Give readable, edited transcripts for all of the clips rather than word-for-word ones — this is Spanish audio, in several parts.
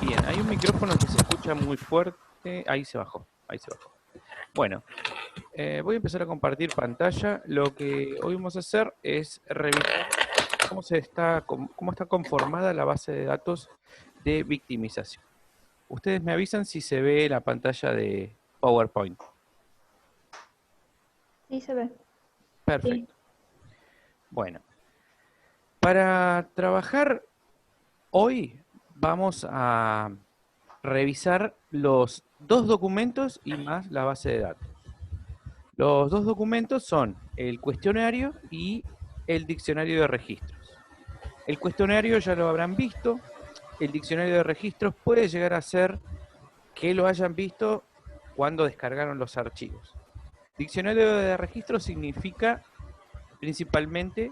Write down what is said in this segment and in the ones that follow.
Bien, hay un micrófono que se escucha muy fuerte. Ahí se bajó, ahí se bajó. Bueno, voy a empezar a compartir pantalla. Lo que hoy vamos a hacer es revisar cómo está conformada la base de datos de victimización. Ustedes me avisan si se ve la pantalla de PowerPoint. Sí, se ve. Perfecto. Bueno, para trabajar hoy vamos a revisar los dos documentos y más la base de datos. Los dos documentos son el cuestionario y el diccionario de registros. El cuestionario ya lo habrán visto. El diccionario de registros puede llegar a ser que lo hayan visto cuando descargaron los archivos. Diccionario de registros significa principalmente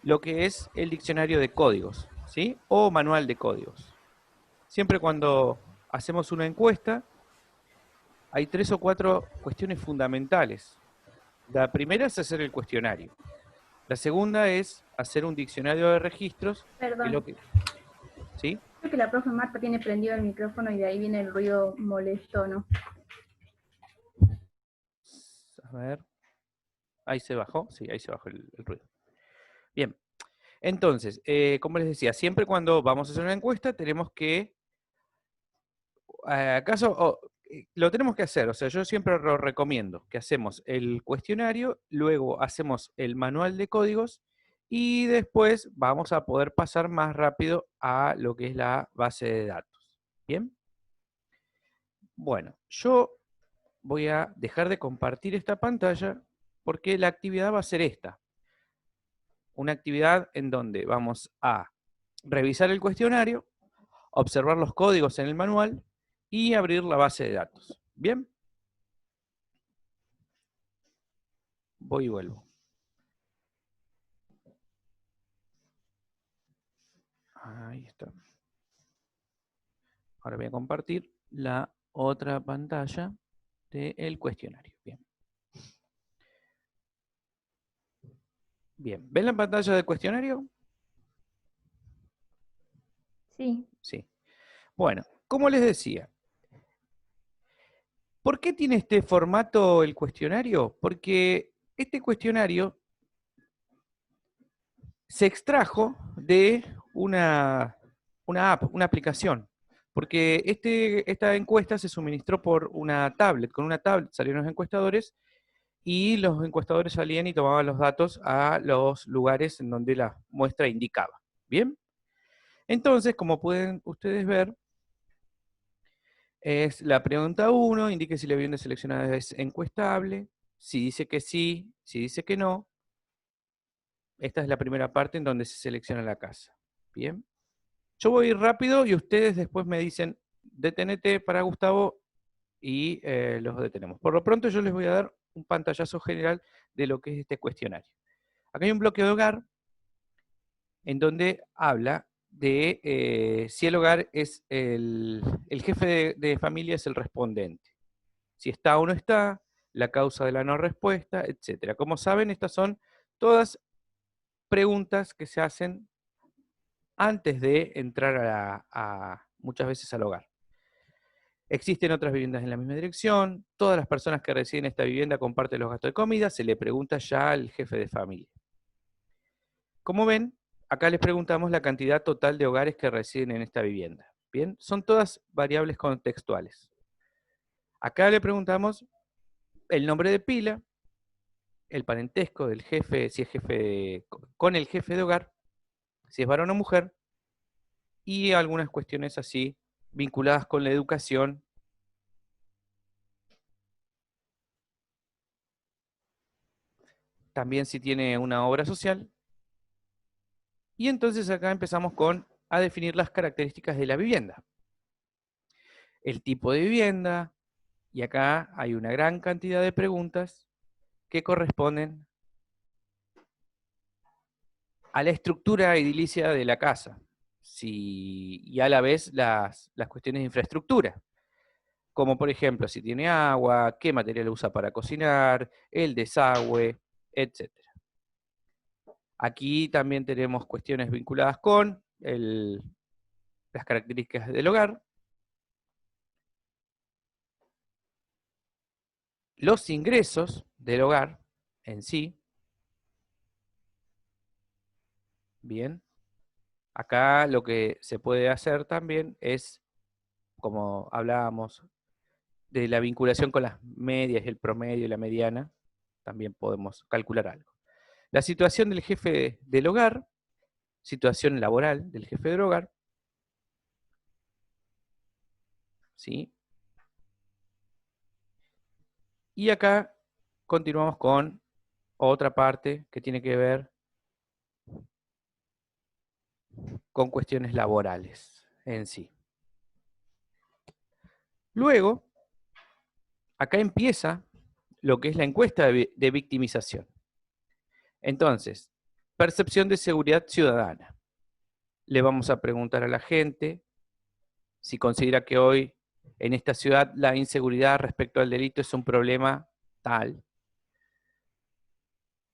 lo que es el diccionario de códigos, ¿sí? O manual de códigos. Siempre cuando hacemos una encuesta, hay 3 o 4 cuestiones fundamentales. La primera es hacer el cuestionario. La segunda es hacer un diccionario de registros, que es lo Perdón. que... ¿Sí? Creo que la profe Marta tiene prendido el micrófono y de ahí viene el ruido molesto, ¿no? A ver. Ahí se bajó. Sí, ahí se bajó el ruido. Bien. Entonces, como les decía, siempre cuando vamos a hacer una encuesta tenemos que... ¿Acaso lo tenemos que hacer? O sea, yo siempre lo recomiendo, que hacemos el cuestionario, luego hacemos el manual de códigos y después vamos a poder pasar más rápido a lo que es la base de datos. ¿Bien? Bueno, yo voy a dejar de compartir esta pantalla porque la actividad va a ser esta. Una actividad en donde vamos a revisar el cuestionario, observar los códigos en el manual y abrir la base de datos. ¿Bien? Voy y vuelvo. Ahí está. Ahora voy a compartir la otra pantalla del cuestionario. Bien. Bien. ¿Ven la pantalla del cuestionario? Sí. Sí. Bueno, como les decía, ¿por qué tiene este formato el cuestionario? Porque este cuestionario se extrajo de una app, una aplicación. Porque esta encuesta se suministró por una tablet. Con una tablet salieron los encuestadores y los encuestadores salían y tomaban los datos a los lugares en donde la muestra indicaba. ¿Bien? Entonces, como pueden ustedes ver, es la pregunta 1, indique si la vivienda seleccionada es encuestable, si dice que sí, si dice que no. Esta es la primera parte en donde se selecciona la casa. Bien. Yo voy a ir rápido y ustedes después me dicen, detenete para Gustavo y los detenemos. Por lo pronto yo les voy a dar un pantallazo general de lo que es este cuestionario. Acá hay un bloque de hogar en donde habla de si el hogar es el jefe de familia es el respondente. Si está o no está, la causa de la no respuesta, etc. Como saben, estas son todas preguntas que se hacen antes de entrar muchas veces al hogar. Existen otras viviendas en la misma dirección, todas las personas que residen en esta vivienda comparten los gastos de comida, se le pregunta ya al jefe de familia. Como ven, acá les preguntamos la cantidad total de hogares que residen en esta vivienda. Bien, son todas variables contextuales. Acá le preguntamos el nombre de pila, el parentesco del jefe, si es jefe con el jefe de hogar, si es varón o mujer, y algunas cuestiones así vinculadas con la educación. También si tiene una obra social. Y entonces acá empezamos a definir las características de la vivienda. El tipo de vivienda, y acá hay una gran cantidad de preguntas que corresponden a la estructura edilicia de la casa, y a la vez las cuestiones de infraestructura, como por ejemplo si tiene agua, qué material usa para cocinar, el desagüe, etc. Aquí también tenemos cuestiones vinculadas con las características del hogar, los ingresos del hogar en sí. Bien. Acá lo que se puede hacer también es, como hablábamos, de la vinculación con las medias, el promedio y la mediana, también podemos calcular algo. La situación del jefe del hogar, situación laboral del jefe del hogar, ¿sí? Y acá continuamos con otra parte que tiene que ver con cuestiones laborales en sí. Luego, acá empieza lo que es la encuesta de victimización. Entonces, percepción de seguridad ciudadana. Le vamos a preguntar a la gente si considera que hoy en esta ciudad la inseguridad respecto al delito es un problema tal.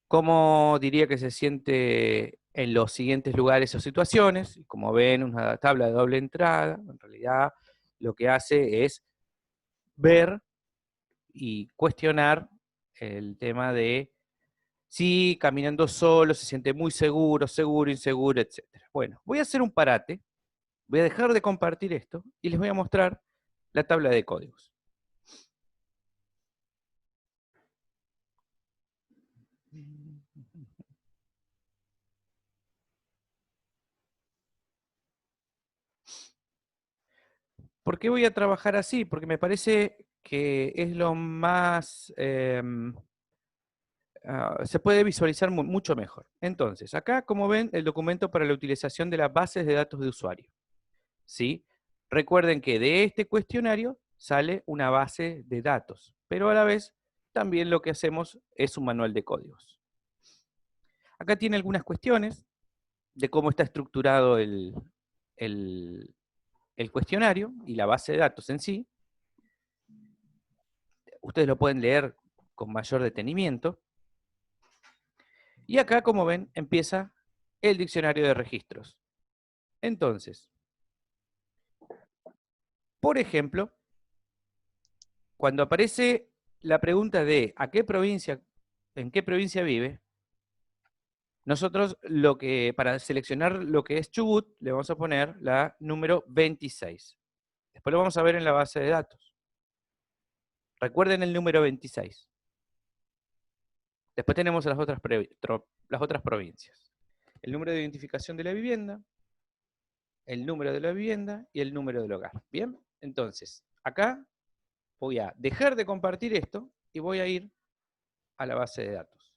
¿Cómo diría que se siente en los siguientes lugares o situaciones? Como ven, una tabla de doble entrada, en realidad lo que hace es ver y cuestionar el tema de si caminando solo se siente muy seguro, seguro, inseguro, etc. Bueno, voy a hacer un parate, voy a dejar de compartir esto y les voy a mostrar la tabla de códigos. ¿Por qué voy a trabajar así? Porque me parece que es lo más... se puede visualizar mucho mejor. Entonces, acá, como ven, el documento para la utilización de las bases de datos de usuario. ¿Sí? Recuerden que de este cuestionario sale una base de datos, pero a la vez también lo que hacemos es un manual de códigos. Acá tiene algunas cuestiones de cómo está estructurado el cuestionario y la base de datos en sí. Ustedes lo pueden leer con mayor detenimiento. Y acá, como ven, empieza el diccionario de registros. Entonces, por ejemplo, cuando aparece la pregunta de en qué provincia vive, nosotros para seleccionar lo que es Chubut, le vamos a poner la número 26. Después lo vamos a ver en la base de datos. Recuerden el número 26. Después tenemos las otras provincias. El número de identificación de la vivienda, el número de la vivienda y el número del hogar. Bien, entonces, acá voy a dejar de compartir esto y voy a ir a la base de datos.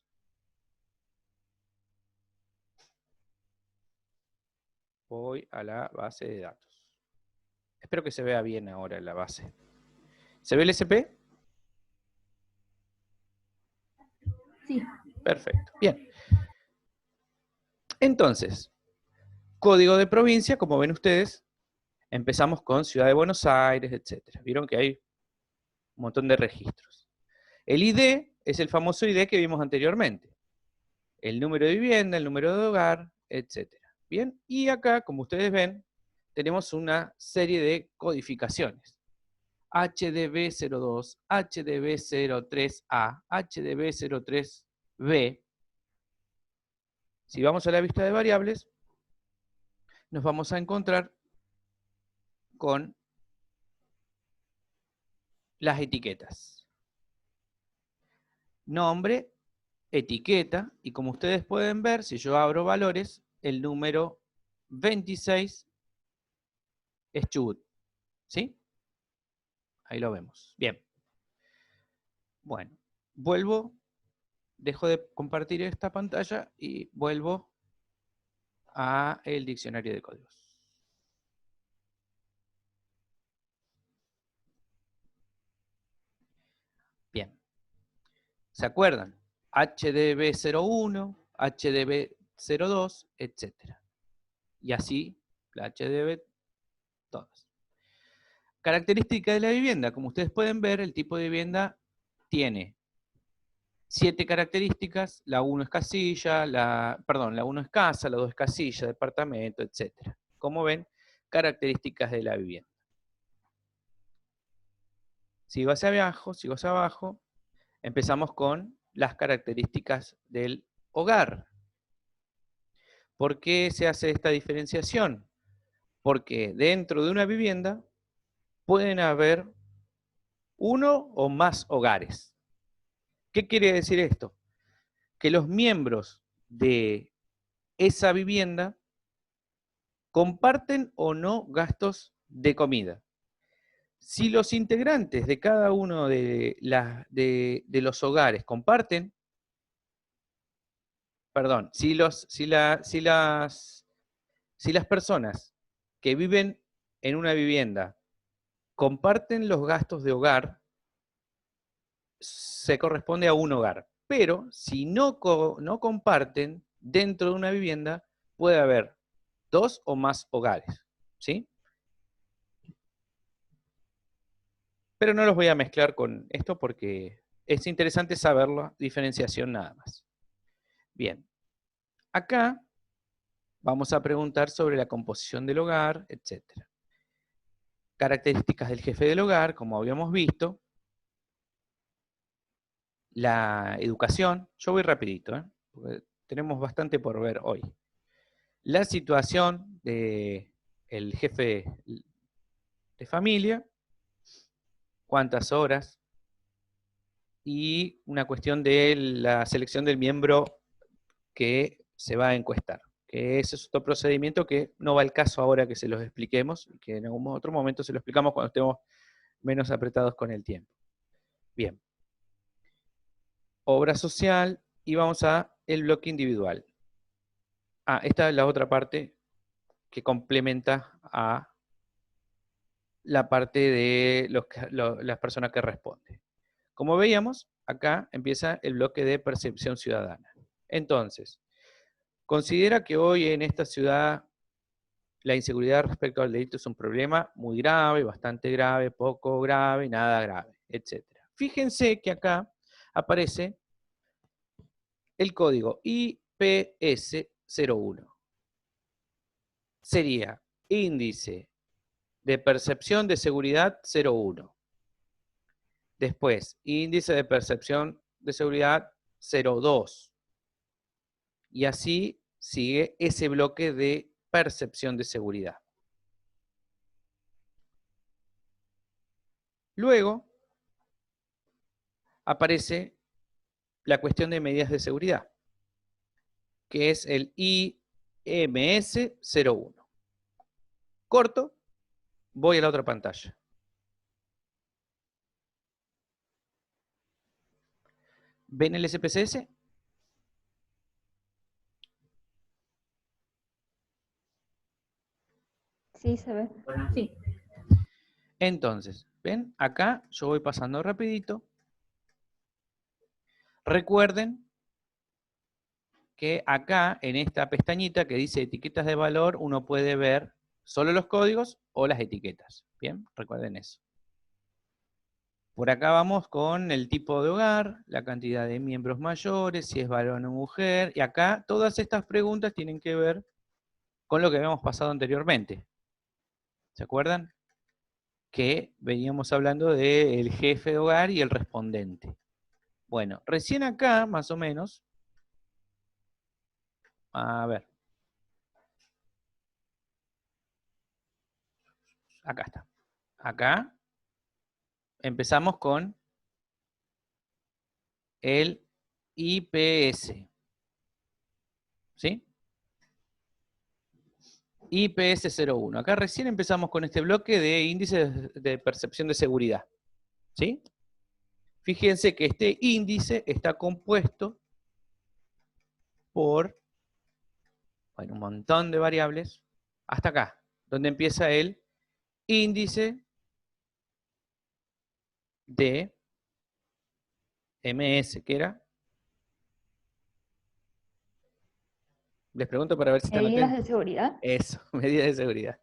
Voy a la base de datos. Espero que se vea bien ahora en la base. ¿Se ve el SP? Sí. Perfecto. Bien. Entonces, código de provincia, como ven ustedes, empezamos con Ciudad de Buenos Aires, etc. Vieron que hay un montón de registros. El ID es el famoso ID que vimos anteriormente. El número de vivienda, el número de hogar, etc. Bien, y acá, como ustedes ven, tenemos una serie de codificaciones. HDB02, HDB03A, HDB03B. Si vamos a la vista de variables, nos vamos a encontrar con las etiquetas. Nombre, etiqueta, y como ustedes pueden ver, si yo abro valores, el número 26 es Chubut. ¿Sí? Ahí lo vemos. Bien. Bueno, dejo de compartir esta pantalla y vuelvo a el diccionario de códigos. Bien. ¿Se acuerdan? HDB01, HDB02, etc. Y así, la HDB todas. Característica de la vivienda. Como ustedes pueden ver, el tipo de vivienda tiene 7 características. La 1 es casilla, la 1 es casa, la 2 es casilla, departamento, etc. Como ven, características de la vivienda. Sigo hacia abajo, empezamos con las características del hogar. ¿Por qué se hace esta diferenciación? Porque dentro de una vivienda pueden haber uno o más hogares. ¿Qué quiere decir esto? Que los miembros de esa vivienda comparten o no gastos de comida. Si los integrantes de cada uno de los hogares comparten, perdón, si las personas que viven en una vivienda comparten los gastos de hogar, se corresponde a un hogar. Pero si no comparten dentro de una vivienda, puede haber 2 o más hogares, ¿sí? Pero no los voy a mezclar con esto porque es interesante saber la diferenciación nada más. Bien, acá vamos a preguntar sobre la composición del hogar, etc. Características del jefe del hogar, como habíamos visto. La educación, yo voy rapidito, porque tenemos bastante por ver hoy. La situación del jefe de familia, cuántas horas, y una cuestión de la selección del miembro que se va a encuestar. Que ese es otro procedimiento que no va al caso ahora que se los expliquemos, que en algún otro momento se lo explicamos cuando estemos menos apretados con el tiempo. Bien. Obra social, y vamos a el bloque individual. Esta es la otra parte que complementa a la parte de las personas que responden. Como veíamos, acá empieza el bloque de percepción ciudadana. Entonces, considera que hoy en esta ciudad la inseguridad respecto al delito es un problema muy grave, bastante grave, poco grave, nada grave, etc. Fíjense que acá aparece el código IPS01. Sería índice de percepción de seguridad 01. Después, índice de percepción de seguridad 02. Y así sigue ese bloque de percepción de seguridad. Luego aparece la cuestión de medidas de seguridad, que es el IMS01. Corto, voy a la otra pantalla. ¿Ven el SPSS? Sí, se ve. Sí. Entonces, ¿ven? Acá yo voy pasando rapidito. Recuerden que acá, en esta pestañita que dice etiquetas de valor, uno puede ver solo los códigos o las etiquetas. Bien, recuerden eso. Por acá vamos con el tipo de hogar, la cantidad de miembros mayores, si es varón o mujer. Y acá todas estas preguntas tienen que ver con lo que habíamos pasado anteriormente. ¿Se acuerdan? Que veníamos hablando del jefe de hogar y el respondente. Bueno, recién acá, más o menos, a ver. Acá está. Acá empezamos con el IPS. ¿Sí? IPS01. Acá recién empezamos con este bloque de índices de percepción de seguridad. ¿Sí? Fíjense que este índice está compuesto por un montón de variables hasta acá, donde empieza el índice de MS, que era. Les pregunto para ver si están Medidas atentos. de seguridad. Eso, medidas de seguridad.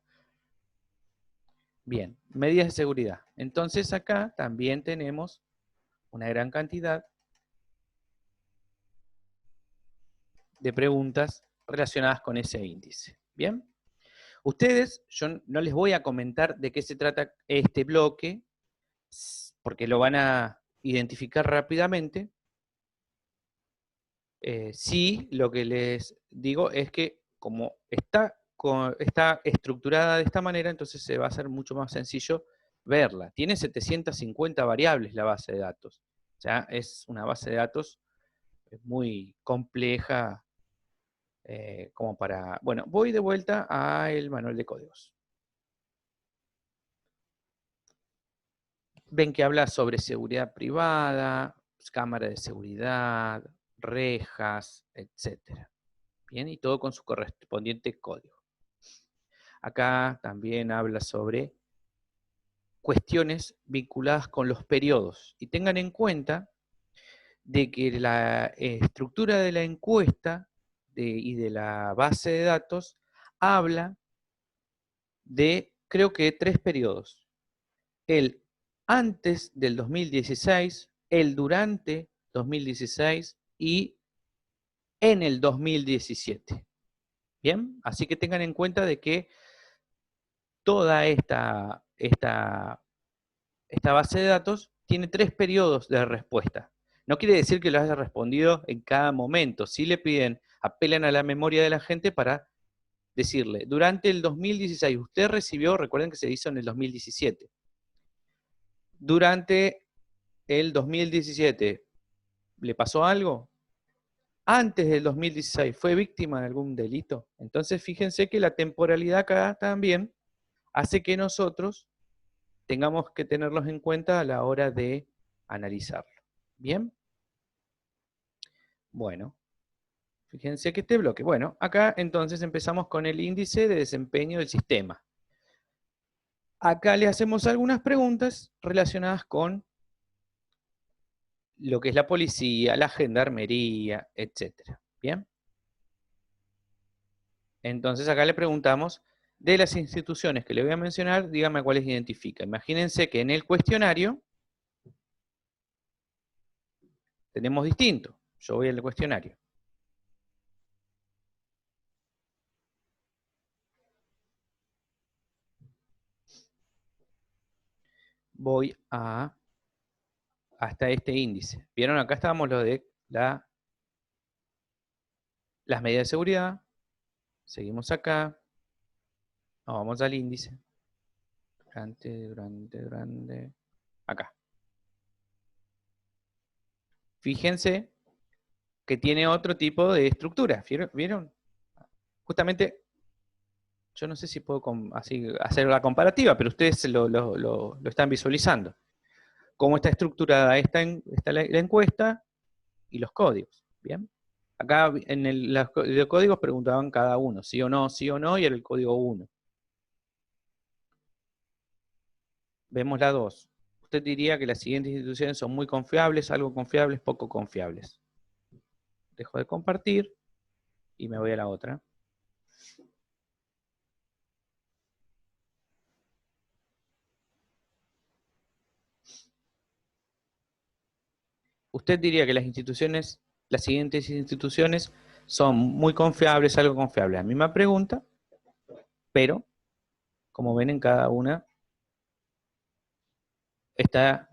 Bien, medidas de seguridad. Entonces acá también tenemos una gran cantidad de preguntas relacionadas con ese índice. Bien, Ustedes, yo no les voy a comentar de qué se trata este bloque, porque lo van a identificar rápidamente. Sí, lo que les digo es que como está estructurada de esta manera, entonces se va a hacer mucho más sencillo verla. Tiene 750 variables la base de datos. O sea, es una base de datos muy compleja como para... Bueno, voy de vuelta al manual de códigos. Ven que habla sobre seguridad privada, cámara de seguridad, rejas, etcétera. Bien, y todo con su correspondiente código. Acá también habla sobre cuestiones vinculadas con los periodos. Y tengan en cuenta de que la estructura de la encuesta y de la base de datos habla de, creo que, 3 periodos. El antes del 2016, el durante 2016 y en el 2017. Bien, así que tengan en cuenta de que toda esta base de datos tiene 3 periodos de respuesta. No quiere decir que lo haya respondido en cada momento. Sí le piden, apelan a la memoria de la gente para decirle, durante el 2016 usted recibió, recuerden que se hizo en el 2017. Durante el 2017, ¿le pasó algo? Antes del 2016, ¿fue víctima de algún delito? Entonces fíjense que la temporalidad acá también hace que nosotros tengamos que tenerlos en cuenta a la hora de analizarlo. ¿Bien? Bueno, fíjense que este bloque. Bueno, acá entonces empezamos con el índice de desempeño del sistema. Acá le hacemos algunas preguntas relacionadas con lo que es la policía, la gendarmería, etc. ¿Bien? Entonces acá le preguntamos, de las instituciones que le voy a mencionar, dígame cuáles identifica. Imagínense que en el cuestionario tenemos distinto. Yo voy al cuestionario. Voy hasta este índice. ¿Vieron? Acá estábamos lo de las medidas de seguridad. Seguimos acá. Vamos al índice. Durante. Acá. Fíjense que tiene otro tipo de estructura. ¿Vieron? Justamente, yo no sé si puedo así hacer la comparativa, pero ustedes lo están visualizando. Cómo está estructurada está la encuesta y los códigos. ¿Bien? Acá en los códigos preguntaban cada uno, sí o no, y era el código 1. Vemos la 2. Usted diría que las siguientes instituciones son muy confiables, algo confiables, poco confiables. Dejo de compartir y me voy a la otra. Usted diría que las siguientes instituciones son muy confiables, algo confiables. La misma pregunta, pero como ven en cada una está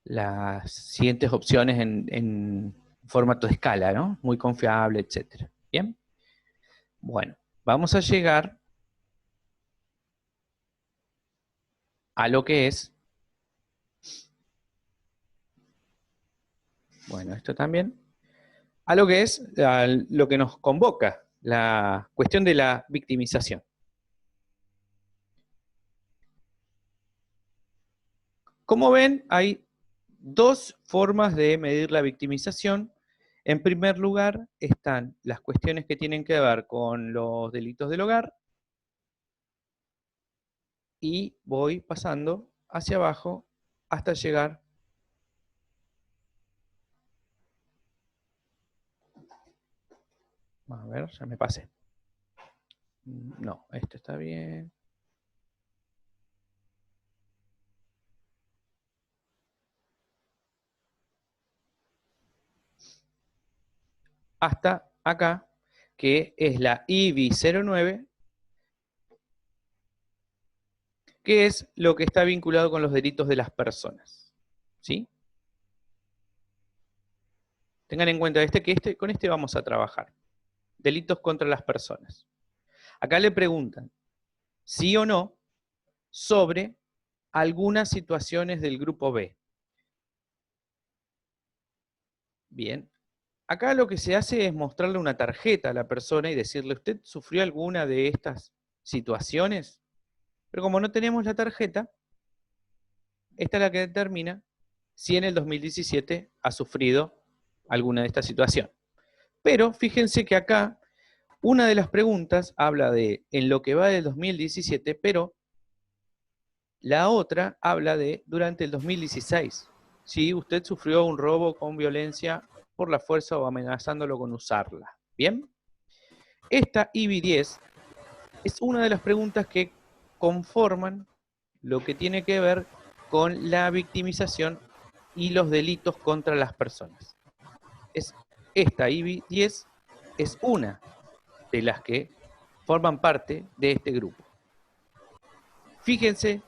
las siguientes opciones en formato de escala, ¿no? Muy confiable, etc. ¿Bien? Bueno, vamos a llegar a lo que es, bueno, esto también, a lo que es lo que nos convoca, la cuestión de la victimización. Como ven, hay 2 formas de medir la victimización. En primer lugar, están las cuestiones que tienen que ver con los delitos del hogar, y voy pasando hacia abajo hasta llegar a ver, ya me pasé. No, esto está bien. hasta acá, que es la IBI09, que es lo que está vinculado con los delitos de las personas. ¿Sí? Tengan en cuenta con este vamos a trabajar. Delitos contra las personas. Acá le preguntan, sí o no, sobre algunas situaciones del grupo B. Bien. Acá lo que se hace es mostrarle una tarjeta a la persona y decirle, ¿usted sufrió alguna de estas situaciones? Pero como no tenemos la tarjeta, esta es la que determina si en el 2017 ha sufrido alguna de estas situaciones. Pero fíjense que acá una de las preguntas habla de en lo que va del 2017, pero la otra habla de durante el 2016. Si usted sufrió un robo con violencia por la fuerza o amenazándolo con usarla. ¿Bien? Esta IBI10 es una de las preguntas que conforman lo que tiene que ver con la victimización y los delitos contra las personas. Esta IBI10 es una de las que forman parte de este grupo. Fíjense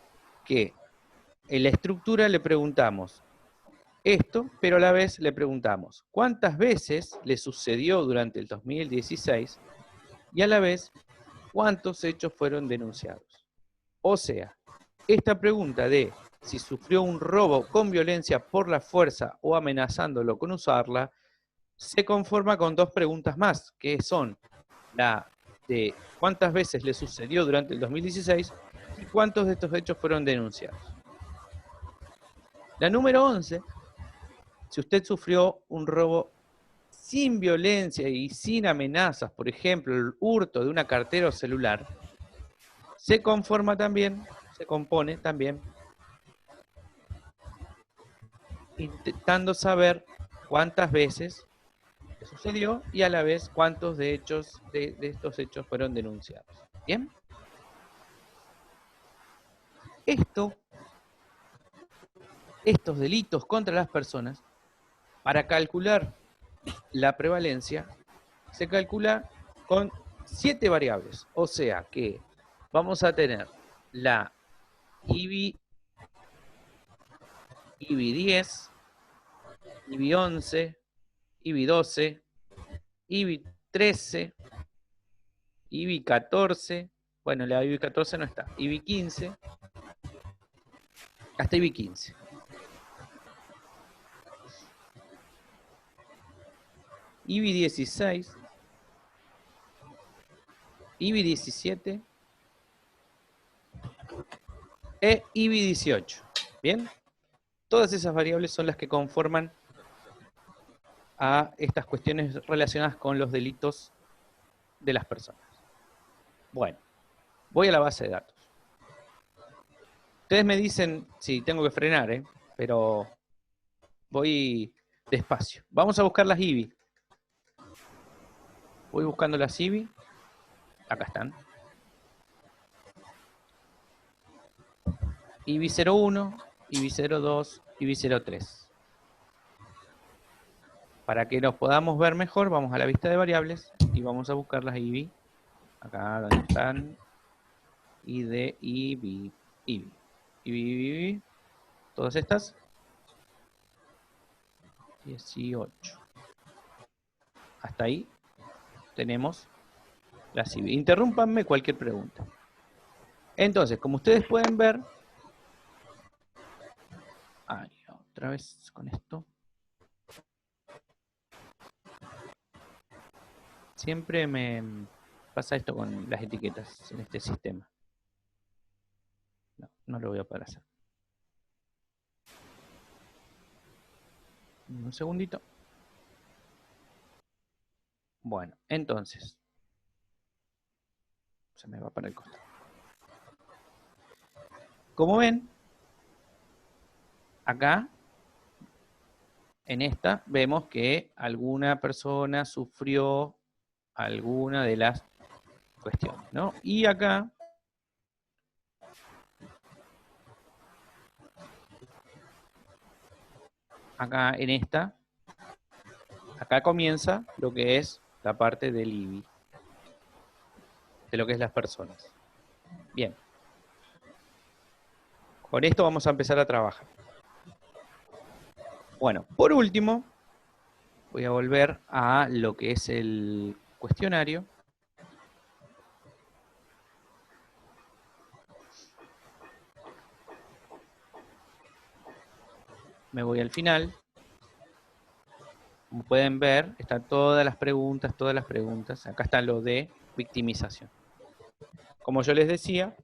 que en la estructura le preguntamos esto, pero a la vez le preguntamos cuántas veces le sucedió durante el 2016 y a la vez cuántos hechos fueron denunciados. O sea, esta pregunta de si sufrió un robo con violencia por la fuerza o amenazándolo con usarla, se conforma con dos preguntas más, que son la de cuántas veces le sucedió durante el 2016 y cuántos de estos hechos fueron denunciados. La número 11, si usted sufrió un robo sin violencia y sin amenazas, por ejemplo, el hurto de una cartera o celular, se compone también intentando saber cuántas veces sucedió y a la vez cuántos de estos hechos fueron denunciados. ¿Bien? Estos delitos contra las personas, para calcular la prevalencia, se calcula con 7 variables. O sea que vamos a tener la IBI 10, IBI 11, IBI 12, IBI 13, IBI 14, bueno, la IBI 14 no está, IBI 15, hasta IBI 15. IBI 16, IBI 17 e IBI 18. ¿Bien? Todas esas variables son las que conforman a estas cuestiones relacionadas con los delitos de las personas. Bueno, voy a la base de datos. Ustedes me dicen si tengo que frenar, pero voy despacio. Vamos a buscar las IBI. Voy buscando las IBI. Acá están. IBI 01, IBI 02, IBI 03. Para que nos podamos ver mejor, vamos a la vista de variables y vamos a buscar las IBI. Acá donde están. ID, IBI, IBI, IBI, todas estas. 18. Hasta ahí tenemos las IBI. Interrúmpanme cualquier pregunta. Entonces, como ustedes pueden ver, otra vez con esto. Siempre me pasa esto con las etiquetas en este sistema. No lo voy a poder hacer. Un segundito. Bueno, entonces. Se me va para el costado. Como ven, acá, en esta, vemos que alguna persona sufrió alguna de las cuestiones, ¿no? Y acá en esta, Acá comienza lo que es la parte del IBI, de lo que es las personas. Bien. Con esto vamos a empezar a trabajar. Bueno, por último, voy a volver a lo que es el cuestionario. Me voy al final. Como pueden ver, están todas las preguntas, todas las preguntas. Acá está lo de victimización. Como yo les decía,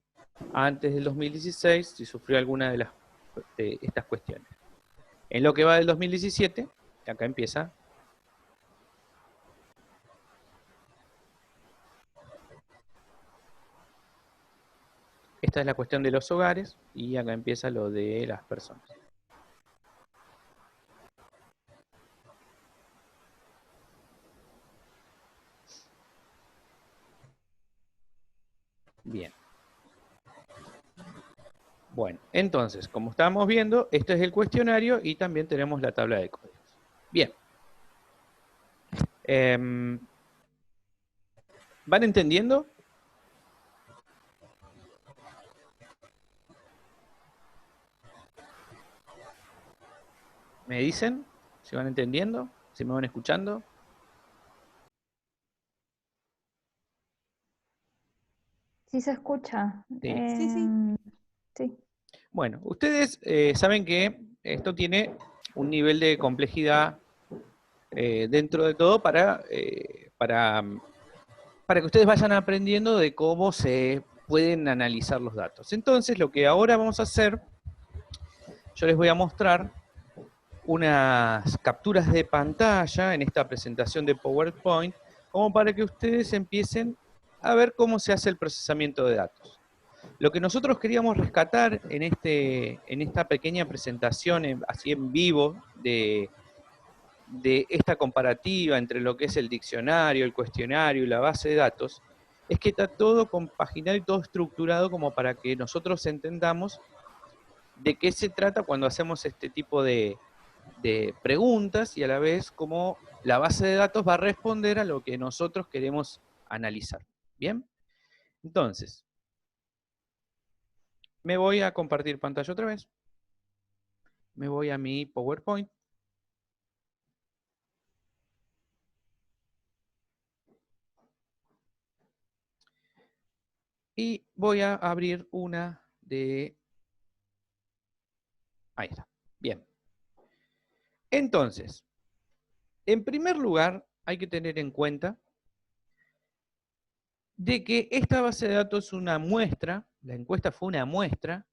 antes del 2016 si sufrió alguna de estas cuestiones. En lo que va del 2017, acá empieza. Esta es la cuestión de los hogares y acá empieza lo de las personas. Bien. Bueno, entonces, como estábamos viendo, este es el cuestionario y también tenemos la tabla de códigos. Bien. ¿Van entendiendo? ¿Me dicen si van entendiendo? ¿Si me van escuchando? Sí se escucha. Sí. Sí. Bueno, ustedes saben que esto tiene un nivel de complejidad dentro de todo para que ustedes vayan aprendiendo de cómo se pueden analizar los datos. Entonces, lo que ahora vamos a hacer, yo les voy a mostrar unas capturas de pantalla en esta presentación de PowerPoint, como para que ustedes empiecen a ver cómo se hace el procesamiento de datos. Lo que nosotros queríamos rescatar en esta pequeña presentación, así en vivo, de esta comparativa entre lo que es el diccionario, el cuestionario y la base de datos, es que está todo compaginado y todo estructurado como para que nosotros entendamos de qué se trata cuando hacemos este tipo de preguntas y a la vez cómo la base de datos va a responder a lo que nosotros queremos analizar. ¿Bien? Entonces, me voy a compartir pantalla otra vez. Me voy a mi PowerPoint. Y voy a abrir una de... Ahí está. Bien. Entonces, en primer lugar, hay que tener en cuenta de que esta base de datos es una muestra, la encuesta fue una muestra,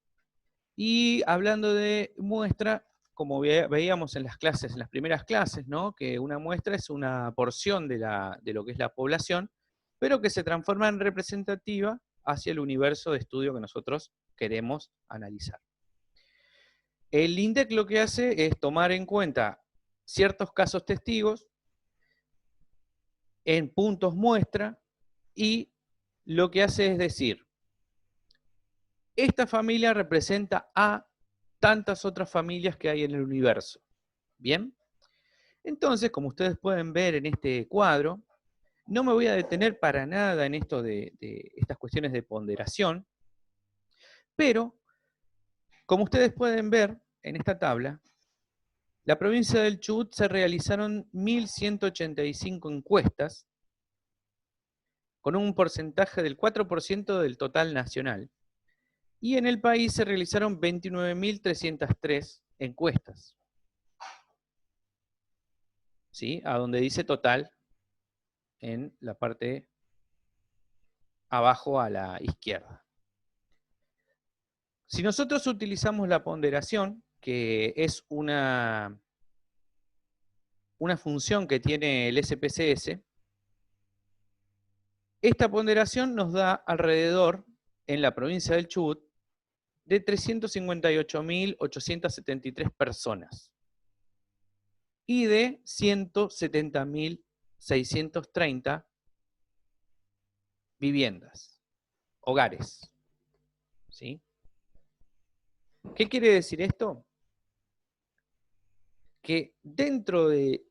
y hablando de muestra, como veíamos en las clases, en las primeras clases, ¿no? Que una muestra es una porción de lo que es la población, pero que se transforma en representativa hacia el universo de estudio que nosotros queremos analizar. El INDEC lo que hace es tomar en cuenta ciertos casos testigos en puntos muestra y lo que hace es decir, esta familia representa a tantas otras familias que hay en el universo. ¿Bien? Entonces, como ustedes pueden ver en este cuadro, no me voy a detener para nada en esto de estas cuestiones de ponderación, pero, como ustedes pueden ver en esta tabla, la provincia del Chubut se realizaron 1.185 encuestas, con un porcentaje del 4% del total nacional, y en el país se realizaron 29.303 encuestas, ¿sí? A donde dice total en la parte abajo a la izquierda. Si nosotros utilizamos la ponderación, que es una función que tiene el SPSS, esta ponderación nos da alrededor, en la provincia del Chubut, de 358.873 personas y de 170.630 viviendas, hogares. ¿Sí? ¿Qué quiere decir esto? Que dentro de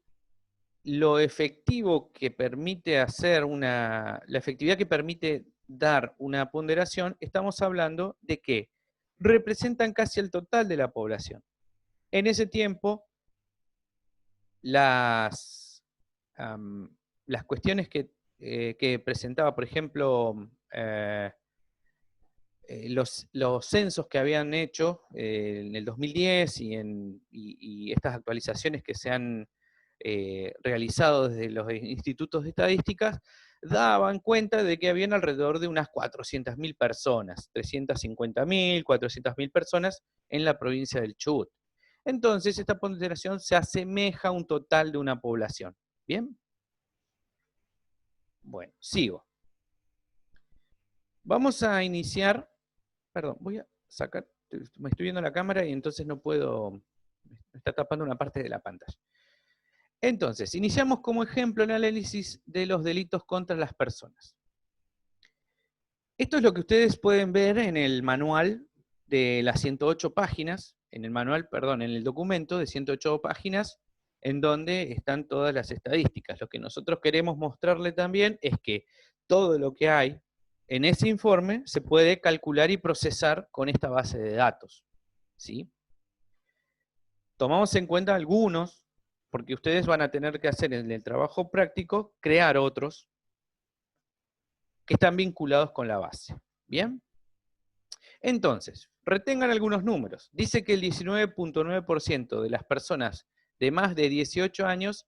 lo efectivo que permite hacer la efectividad que permite dar una ponderación, estamos hablando de que representan casi el total de la población. En ese tiempo, las cuestiones que presentaba, por ejemplo, los censos que habían hecho en el 2010 y estas actualizaciones que se han realizado desde los institutos de estadísticas, daban cuenta de que habían alrededor de unas 400.000 personas, 350.000, 400.000 personas en la provincia del Chubut. Entonces, esta ponderación se asemeja a un total de una población. ¿Bien? Bueno, sigo. Vamos a iniciar, perdón, voy a sacar, me estoy viendo la cámara y entonces no puedo, me está tapando una parte de la pantalla. Entonces, iniciamos como ejemplo el análisis de los delitos contra las personas. Esto es lo que ustedes pueden ver en el manual de las 108 páginas, en el documento de 108 páginas, en donde están todas las estadísticas. Lo que nosotros queremos mostrarle también es que todo lo que hay en ese informe se puede calcular y procesar con esta base de datos, ¿sí? Tomamos en cuenta algunos, porque ustedes van a tener que hacer en el trabajo práctico, crear otros que están vinculados con la base. ¿Bien? Entonces, retengan algunos números. Dice que el 19.9% de las personas de más de 18 años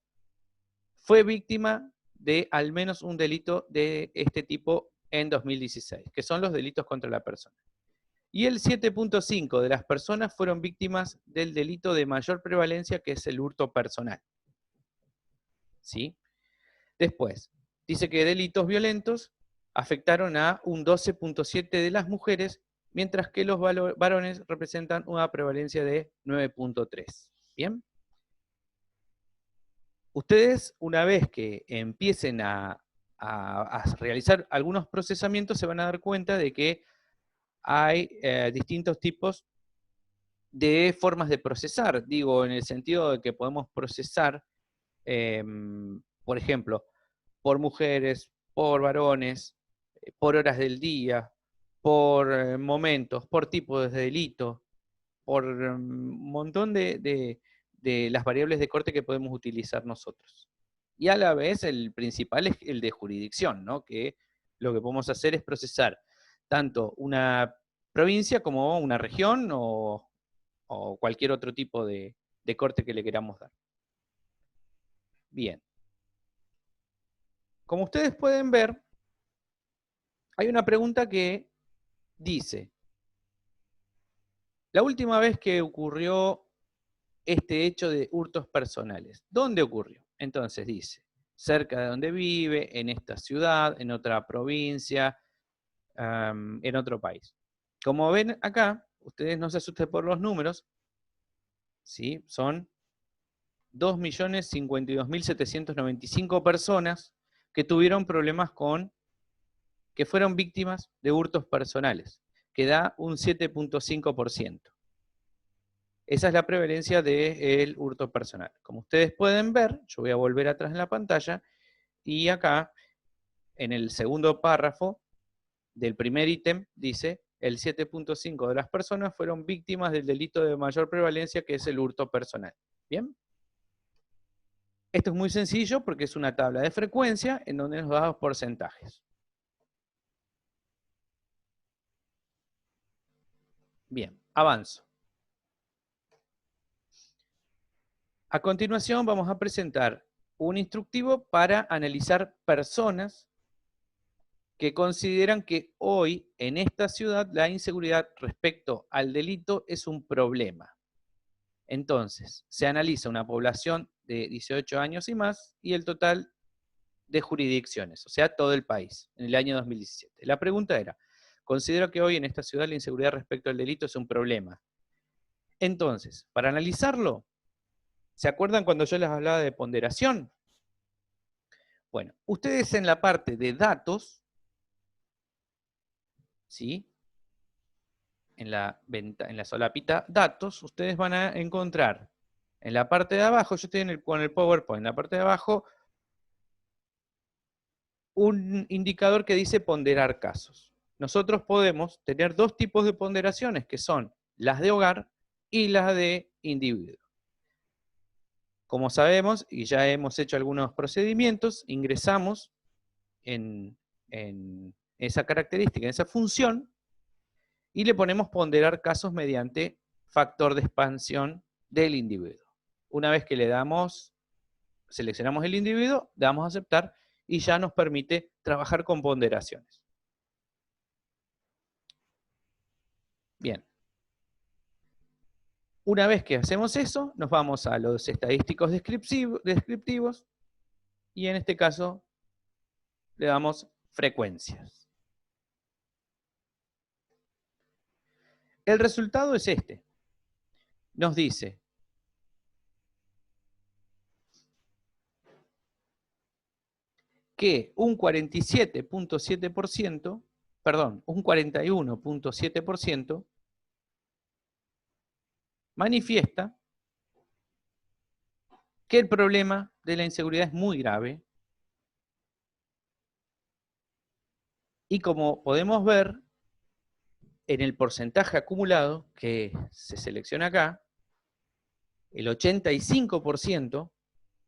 fue víctima de al menos un delito de este tipo en 2016, que son los delitos contra la persona. Y el 7.5% de las personas fueron víctimas del delito de mayor prevalencia, que es el hurto personal. ¿Sí? Después, dice que delitos violentos afectaron a un 12.7% de las mujeres, mientras que los varones representan una prevalencia de 9.3%. ¿Bien? Ustedes, una vez que empiecen a realizar algunos procesamientos, se van a dar cuenta de que hay distintos tipos de formas de procesar. Digo, en el sentido de que podemos procesar, por ejemplo, por mujeres, por varones, por horas del día, por momentos, por tipos de delito, por un montón de las variables de corte que podemos utilizar nosotros. Y a la vez el principal es el de jurisdicción, ¿no? Que lo que podemos hacer es procesar tanto una provincia como una región o cualquier otro tipo de corte que le queramos dar. Bien. Como ustedes pueden ver, hay una pregunta que dice, la última vez que ocurrió este hecho de hurtos personales, ¿dónde ocurrió? Entonces dice, cerca de donde vive, en esta ciudad, en otra provincia, en otro país. Como ven acá, ustedes no se asusten por los números, ¿sí? Son 2.052.795 personas que tuvieron problemas que fueron víctimas de hurtos personales, que da un 7.5%. Esa es la prevalencia del hurto personal. Como ustedes pueden ver, yo voy a volver atrás en la pantalla, y acá, en el segundo párrafo del primer ítem, dice, el 7.5% de las personas fueron víctimas del delito de mayor prevalencia, que es el hurto personal. ¿Bien? Esto es muy sencillo porque es una tabla de frecuencia en donde nos da los porcentajes. Bien, avanzo. A continuación vamos a presentar un instructivo para analizar personas que consideran que hoy en esta ciudad la inseguridad respecto al delito es un problema. Entonces, se analiza una población de 18 años y más y el total de jurisdicciones, o sea, todo el país, en el año 2017. La pregunta era, considero que hoy en esta ciudad la inseguridad respecto al delito es un problema. Entonces, para analizarlo, ¿se acuerdan cuando yo les hablaba de ponderación? Bueno, ustedes en la parte de datos, ¿sí? En la solapita datos, ustedes van a encontrar en la parte de abajo, yo estoy con el PowerPoint, en la parte de abajo un indicador que dice ponderar casos. Nosotros podemos tener dos tipos de ponderaciones, que son las de hogar y las de individuo. Como sabemos, y ya hemos hecho algunos procedimientos, ingresamos en esa característica, en esa función, y le ponemos ponderar casos mediante factor de expansión del individuo. Una vez que le damos, seleccionamos el individuo, damos a aceptar, y ya nos permite trabajar con ponderaciones. Bien. Una vez que hacemos eso, nos vamos a los estadísticos descriptivos, y en este caso le damos frecuencias. El resultado es este. Nos dice que un 47.7%, perdón, un 41.7% manifiesta que el problema de la inseguridad es muy grave, y como podemos ver en el porcentaje acumulado que se selecciona acá, el 85%,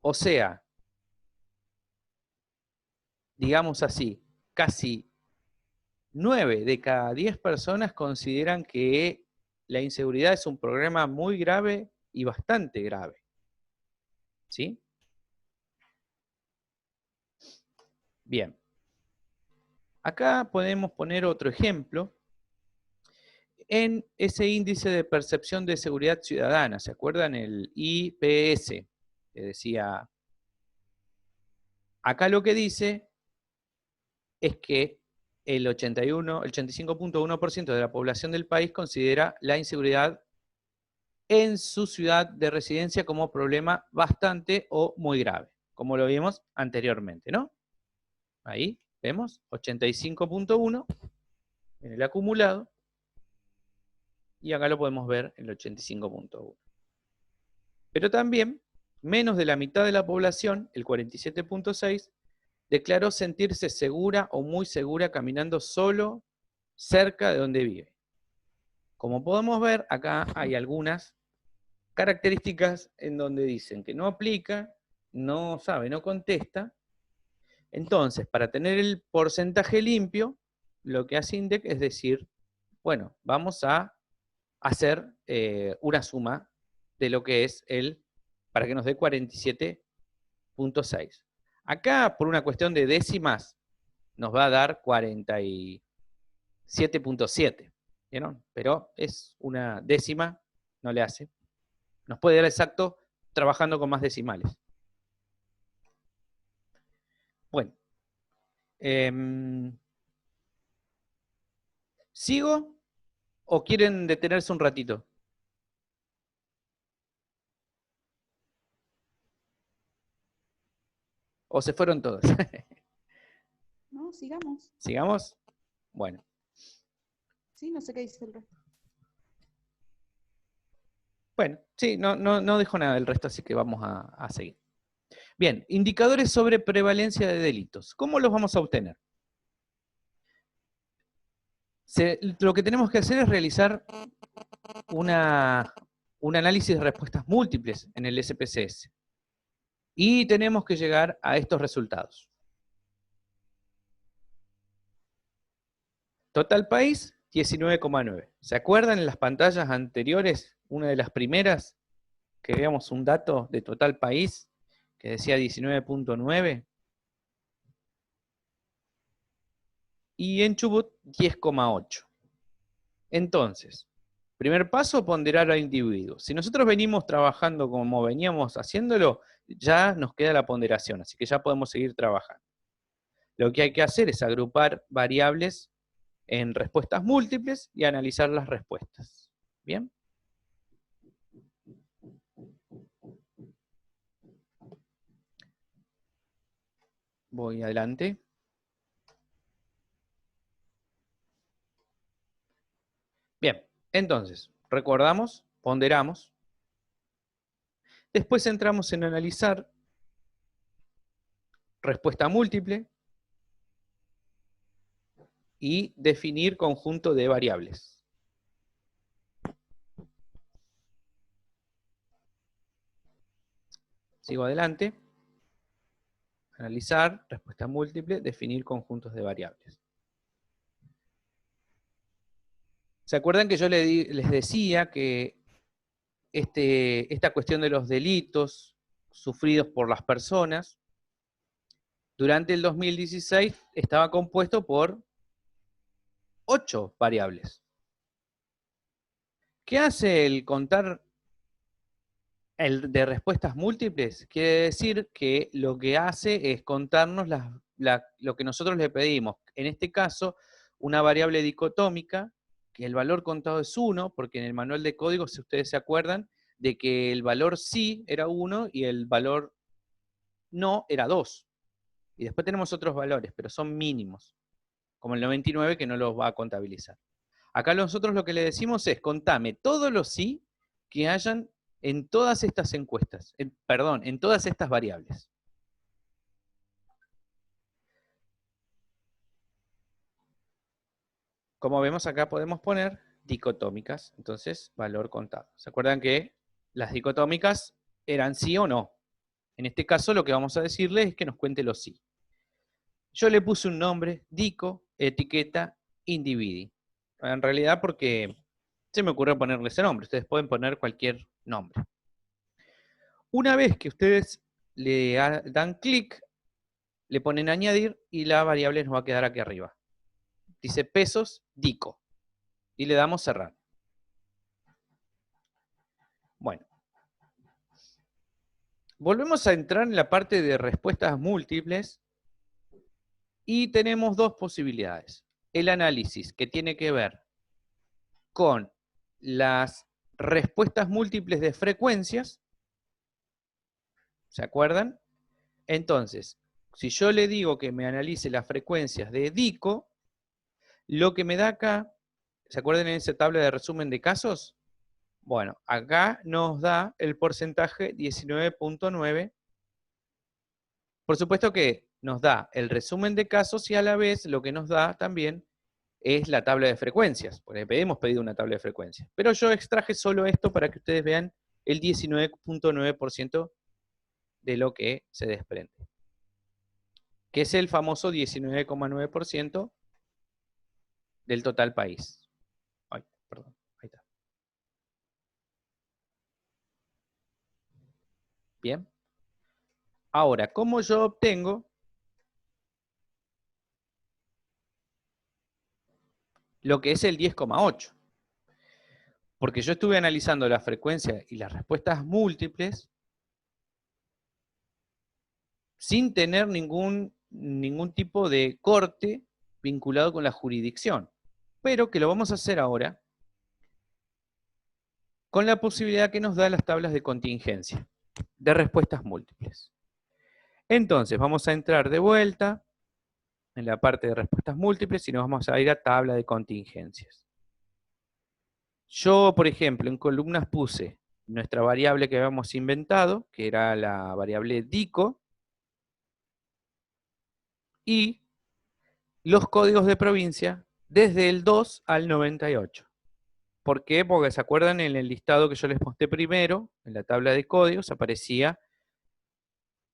o sea, digamos así, casi 9 de cada 10 personas consideran que la inseguridad es un problema muy grave y bastante grave. ¿Sí? Bien. Acá podemos poner otro ejemplo en ese índice de percepción de seguridad ciudadana. ¿Se acuerdan? El IPS, que decía. Acá lo que dice es que el 85.1% de la población del país considera la inseguridad en su ciudad de residencia como problema bastante o muy grave, como lo vimos anteriormente, ¿no? Ahí vemos 85.1 en el acumulado, y acá lo podemos ver en el 85.1. Pero también menos de la mitad de la población, el 47.6, declaró sentirse segura o muy segura caminando solo cerca de donde vive. Como podemos ver, acá hay algunas características en donde dicen que no aplica, no sabe, no contesta. Entonces, para tener el porcentaje limpio, lo que hace INDEC es decir, bueno, vamos a hacer una suma de lo que es para que nos dé 47.6. Acá, por una cuestión de décimas, nos va a dar 47.7. ¿Vieron? Pero es una décima, no le hace. Nos puede dar exacto trabajando con más decimales. Bueno. ¿Sigo o quieren detenerse un ratito? ¿O se fueron todos? No, sigamos. ¿Sigamos? Bueno. Sí, no sé qué dice el resto. Bueno, sí, no dejo nada del resto, así que vamos a seguir. Bien, indicadores sobre prevalencia de delitos. ¿Cómo los vamos a obtener? Lo que tenemos que hacer es realizar un análisis de respuestas múltiples en el SPSS. Y tenemos que llegar a estos resultados. Total país, 19,9. ¿Se acuerdan en las pantallas anteriores, una de las primeras, que veíamos un dato de total país que decía 19,9? Y en Chubut, 10,8. Entonces, primer paso, ponderar al individuo. Si nosotros venimos trabajando como veníamos haciéndolo, ya nos queda la ponderación, así que ya podemos seguir trabajando. Lo que hay que hacer es agrupar variables en respuestas múltiples y analizar las respuestas. ¿Bien? Voy adelante. Bien, entonces, recordamos, ponderamos. Después entramos en analizar respuesta múltiple. y definir conjunto de variables. Sigo adelante. Analizar, respuesta múltiple, definir conjuntos de variables. ¿Se acuerdan que yo les decía que esta cuestión de los delitos sufridos por las personas durante el 2016 estaba compuesto por 8 variables? ¿Qué hace el contar el de respuestas múltiples? Quiere decir que lo que hace es contarnos lo que nosotros le pedimos. En este caso, una variable dicotómica, que el valor contado es 1, porque en el manual de código, si ustedes se acuerdan, de que el valor sí era 1 y el valor no era 2. Y después tenemos otros valores, pero son mínimos, como el 99 que no los va a contabilizar. Acá nosotros lo que le decimos es, contame todos los sí que hayan en todas estas encuestas, en todas estas variables. Como vemos acá podemos poner dicotómicas, entonces valor contado. ¿Se acuerdan que las dicotómicas eran sí o no? En este caso lo que vamos a decirle es que nos cuente los sí. Yo le puse un nombre, dico, etiqueta, individi. En realidad porque se me ocurrió ponerle ese nombre, ustedes pueden poner cualquier nombre. Una vez que ustedes le dan clic, le ponen añadir y la variable nos va a quedar aquí arriba. Dice pesos, dico. Y le damos cerrar. Bueno. Volvemos a entrar en la parte de respuestas múltiples y tenemos dos posibilidades. El análisis, que tiene que ver con las respuestas múltiples de frecuencias. ¿Se acuerdan? Entonces, si yo le digo que me analice las frecuencias de dico, lo que me da acá, ¿se acuerdan en esa tabla de resumen de casos? Bueno, acá nos da el porcentaje 19.9. Por supuesto que nos da el resumen de casos y a la vez lo que nos da también es la tabla de frecuencias, porque hemos pedido una tabla de frecuencias. Pero yo extraje solo esto para que ustedes vean el 19.9% de lo que se desprende, que es el famoso 19,9% del total país. Ay, perdón, ahí está. Bien. Ahora, ¿cómo yo obtengo lo que es el 10,8? Porque yo estuve analizando la frecuencia y las respuestas múltiples sin tener ningún tipo de corte vinculado con la jurisdicción. Pero que lo vamos a hacer ahora con la posibilidad que nos da las tablas de contingencia de respuestas múltiples. Entonces, vamos a entrar de vuelta en la parte de respuestas múltiples y nos vamos a ir a tabla de contingencias. Yo, por ejemplo, en columnas puse nuestra variable que habíamos inventado, que era la variable dico, y los códigos de provincia desde el 2 al 98. ¿Por qué? Porque se acuerdan en el listado que yo les mostré primero, en la tabla de códigos, aparecía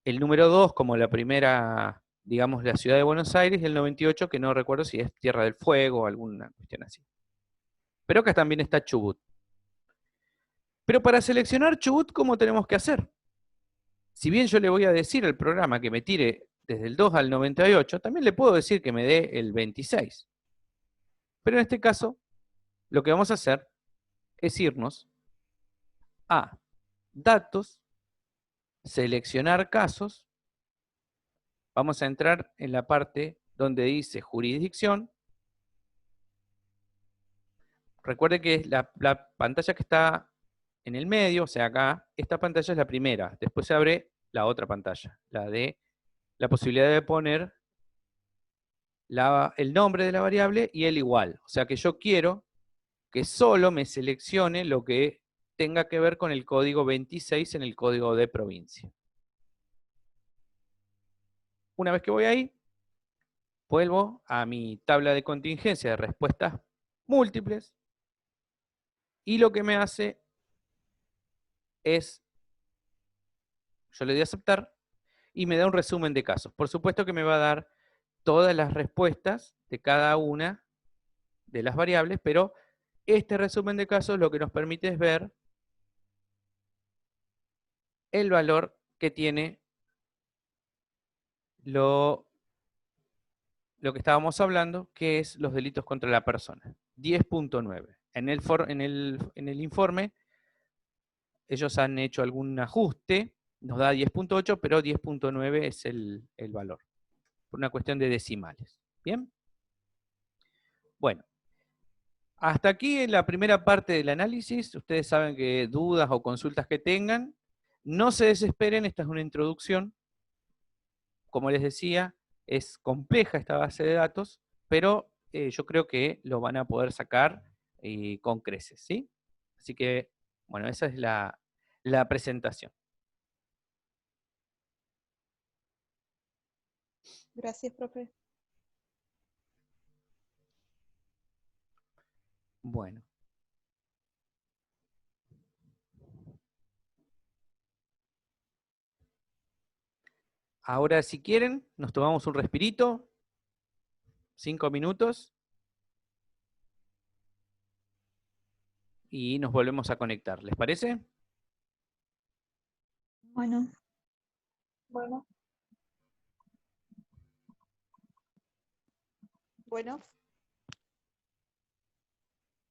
el número 2 como la primera, digamos, la ciudad de Buenos Aires, y el 98 que no recuerdo si es Tierra del Fuego o alguna cuestión así. Pero acá también está Chubut. Pero para seleccionar Chubut, ¿cómo tenemos que hacer? Si bien yo le voy a decir al programa que me tire desde el 2 al 98, también le puedo decir que me dé el 26. Pero en este caso, lo que vamos a hacer es irnos a datos, seleccionar casos, vamos a entrar en la parte donde dice jurisdicción. Recuerde que la pantalla que está en el medio, o sea acá, esta pantalla es la primera, después se abre la otra pantalla, la de la posibilidad de poner el nombre de la variable y el igual. O sea que yo quiero que solo me seleccione lo que tenga que ver con el código 26 en el código de provincia. Una vez que voy ahí, Vuelvo a mi tabla de contingencia de respuestas múltiples y lo que me hace es, yo le doy a aceptar y me da un resumen de casos. Por supuesto que me va a dar todas las respuestas de cada una de las variables, pero este resumen de casos lo que nos permite es ver el valor que tiene lo que estábamos hablando, que es los delitos contra la persona. 10.9. En el informe, ellos han hecho algún ajuste, nos da 10.8, pero 10.9 es el valor, por una cuestión de decimales. ¿Bien? Bueno, hasta aquí en la primera parte del análisis. Ustedes saben que dudas o consultas que tengan, no se desesperen, esta es una introducción. Como les decía, es compleja esta base de datos, pero yo creo que lo van a poder sacar con creces, ¿sí? Así que, bueno, esa es la presentación. Gracias, profe. Bueno. Ahora, si quieren, nos tomamos un respirito, 5 minutos, y nos volvemos a conectar. ¿Les parece? Bueno. Bueno. Bueno.